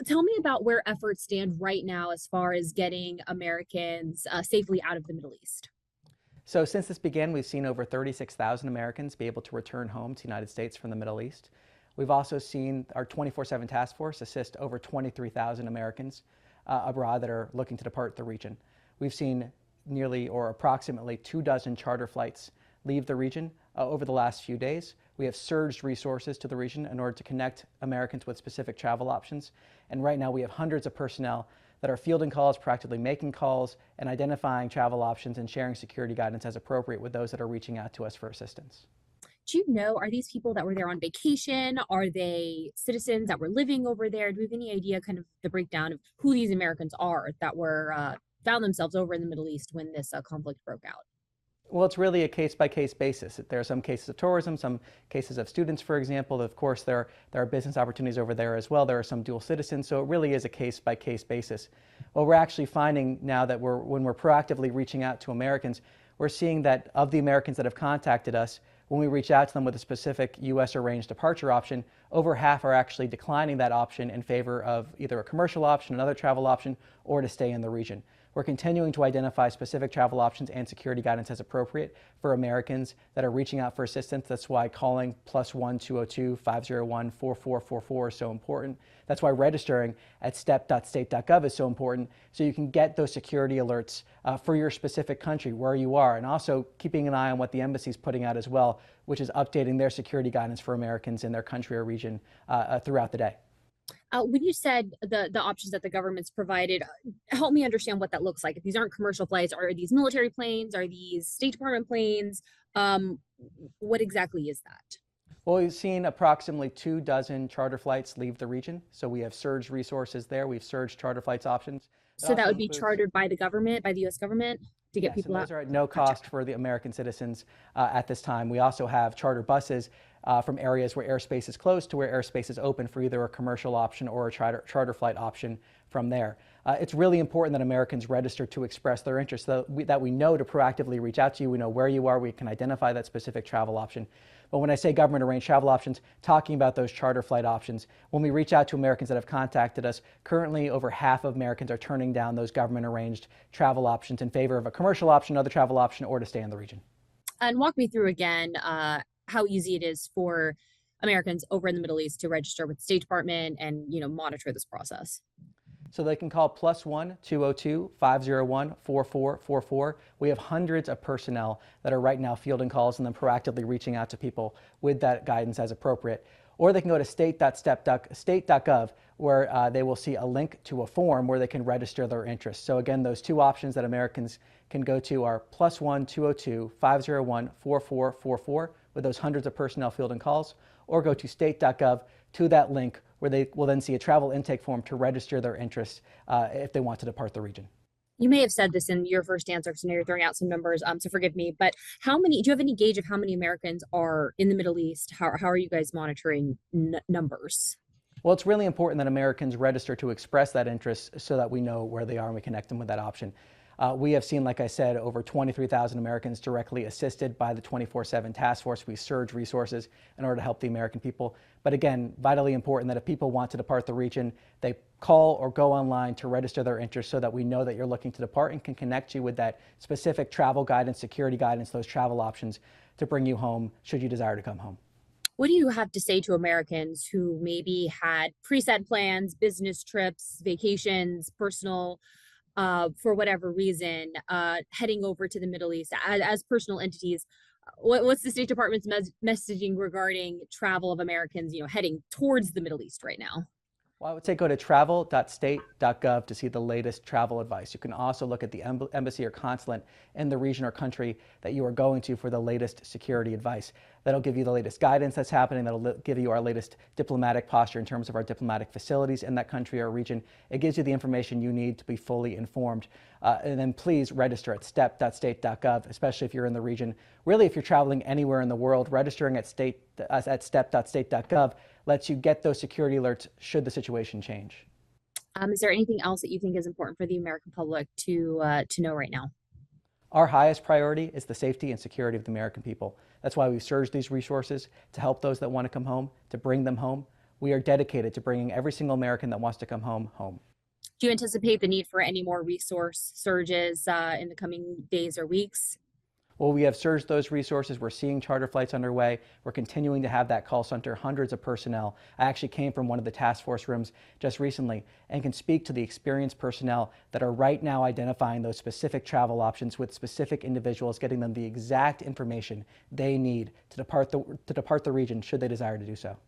Tell me about where efforts stand right now as far as getting Americans safely out of the Middle East. So since this began, we've seen over 36,000 Americans be able to return home to the United States from the Middle East. We've also seen our 24/7 task force assist over 23,000 Americans abroad that are looking to depart the region. We've seen nearly or approximately 24 charter flights leave the region over the last few days. We have surged resources to the region in order to connect Americans with specific travel options. And right now we have hundreds of personnel that are fielding calls, proactively making calls, and identifying travel options and sharing security guidance as appropriate with those that are reaching out to us for assistance. Do you know, are these people that were there on vacation? Are they citizens that were living over there? Do we have any idea kind of the breakdown of who these Americans are that were found themselves over in the Middle East when this conflict broke out? Well, it's really a case-by-case basis. There are some cases of tourism, some cases of students, for example. Of course, there are business opportunities over there as well. There are some dual citizens, so it really is a case-by-case basis. What we're actually finding now that when we're proactively reaching out to Americans, we're seeing that of the Americans that have contacted us, when we reach out to them with a specific U.S. arranged departure option, over half are actually declining that option in favor of either a commercial option, another travel option, or to stay in the region. We're continuing to identify specific travel options and security guidance as appropriate for Americans that are reaching out for assistance. That's why calling +1 202 501 4444 is so important. That's why registering at step.state.gov is so important, so you can get those security alerts for your specific country, where you are, and also keeping an eye on what the embassy is putting out as well, which is updating their security guidance for Americans in their country or region throughout the day. When you said the options that the government's provided, help me understand what that looks like. If these aren't commercial flights, are these military planes? Are these State Department planes? Um, what exactly is that? Well, we've seen approximately 24 charter flights leave the region, so we have surged resources there. We've surged charter flights options. It So that also would be includes, chartered by the government, by the U.S. government, to get yes, and people out. those are at no Gotcha. cost for the American citizens at this time. We also have charter buses from areas where airspace is closed to where airspace is open for either a commercial option or a charter flight option from there. It's really important that Americans register to express their interest, so that we know to proactively reach out to you. We know where you are. We can identify that specific travel option. But when I say government arranged travel options, talking about those charter flight options, when we reach out to Americans that have contacted us, currently over half of Americans are turning down those government arranged travel options in favor of a commercial option, another travel option, or to stay in the region. And walk me through again how easy it is for Americans over in the Middle East to register with the State Department and monitor this process. So they can call +1 202 501 4444. We have hundreds of personnel that are right now fielding calls and then proactively reaching out to people with that guidance as appropriate. Or they can go to state.gov, where they will see a link to a form where they can register their interest. So again, those two options that Americans can go to are +1 202 501 4444 with those hundreds of personnel fielding calls, or go to state.gov to that link where they will then see a travel intake form to register their interest if they want to depart the region. You may have said this in your first answer, because I know you're throwing out some numbers, so forgive me. But how many? Do you have any gauge of how many Americans are in the Middle East? How are you guys monitoring numbers? Well, it's really important that Americans register to express that interest so that we know where they are and we connect them with that option. We have seen, like I said, over 23,000 Americans directly assisted by the 24/7 task force. We surge resources in order to help the American people. But again, vitally important that if people want to depart the region, they call or go online to register their interest so that we know that you're looking to depart and can connect you with that specific travel guidance, security guidance, those travel options to bring you home should you desire to come home. What do you have to say to Americans who maybe had preset plans, business trips, vacations, personal, for whatever reason, heading over to the Middle East as personal entities? What's the State Department's messaging regarding travel of Americans, heading towards the Middle East right now? Well, I would say go to travel.state.gov to see the latest travel advice. You can also look at the embassy or consulate in the region or country that you are going to for the latest security advice. That'll give you the latest guidance that's happening. That'll give you our latest diplomatic posture in terms of our diplomatic facilities in that country or region. It gives you the information you need to be fully informed. And then please register at step.state.gov, especially if you're in the region. Really, if you're traveling anywhere in the world, registering at step.state.gov lets you get those security alerts should the situation change. Is there anything else that you think is important for the American public to know right now? Our highest priority is the safety and security of the American people. That's why we've surged these resources to help those that want to come home, to bring them home. We are dedicated to bringing every single American that wants to come home, home. Do you anticipate the need for any more resource surges in the coming days or weeks? Well, we have surged those resources. We're seeing charter flights underway. We're continuing to have that call center, hundreds of personnel. I actually came from one of the task force rooms just recently and can speak to the experienced personnel that are right now identifying those specific travel options with specific individuals, getting them the exact information they need to depart the region should they desire to do so.